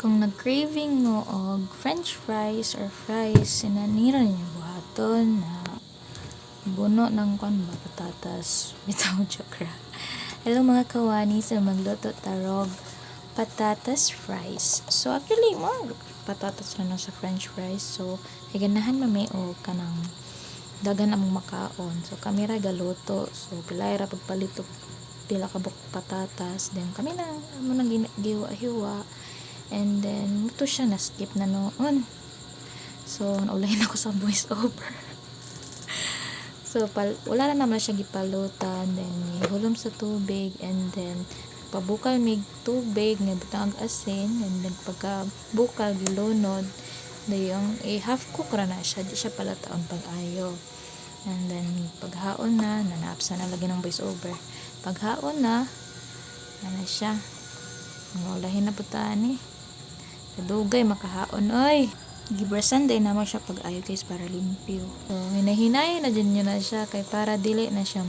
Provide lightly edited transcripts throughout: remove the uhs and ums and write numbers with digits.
Kung nag-craving mo og french fries or fries, sinanira niyo buhaton na buno ng kwan ba patatas bitaw joke ra. Hello mga kawani, so magluto tarog patatas fries. So actually mo patatas na sa french fries. So ganahan mami og kanang dagan among makaon. So kami ra galuto. So pilay ra pagpalito pila ka buk patatas, then kami na mo nang giwa-hiwa. And then, ito siya, na-skip na noon. So, naulahin ako sa voice over. So, wala na naman siya gipalutan. Then, hulom sa tubig. And then, pabukal mig tubig, nga butang asin. And then, pagka-bukal, gilunod. Yung, half cook ra na siya. Di siya pala taon pag-ayo. And then, paghaon na, nanapsa na lagi ng voice over. Paghaon na, na siya. Naulahin na putaan eh. Kadugay makahaon oy. Gibrasan day naman siya pag ayo guys para limpyo. So hinahinay na dyan nyo na siya kay para dili na siya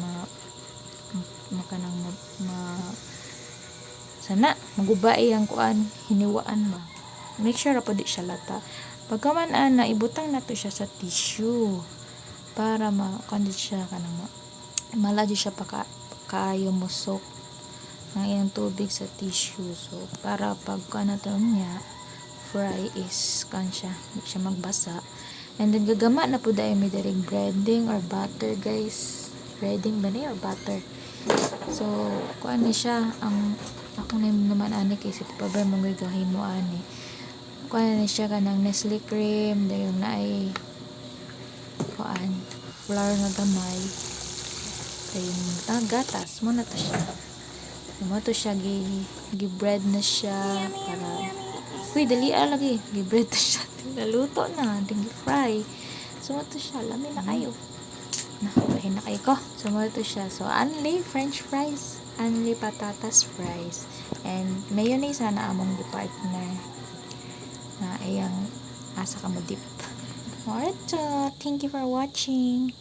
sana magubay ang kuan hiniwaan ba. Make sure pa di siya lata. Pagkaman na ibutang nato siya sa tissue para makandit siya kanang maladi siya kaayo musok ang iyang tubig sa tissue. So para pagka nato niya fry is kansya, hindi siya magbasa. And then gagama na po dahil may daring breading or butter guys. Breading ba niya or butter? So kuan ni siya ang akong naman ani kay si Papa Bear mga gahin mo ani. Kuan ni siya kanang Nestle cream dayon na ay kuan flour nga gamay kay gatas mo na to siya. Mo to siya gi-bread na siya para uy, dali lagi. Gi-bread to siya. Naluto na. Dingi fry. So, ito siya. Lamin na kayo. Nakabahin na kayo ko. So, ito siya. So, only french fries. Only patatas fries. And, mayonnaise na among partner. Na iyang asa ka mo dip. Alright, so, thank you for watching.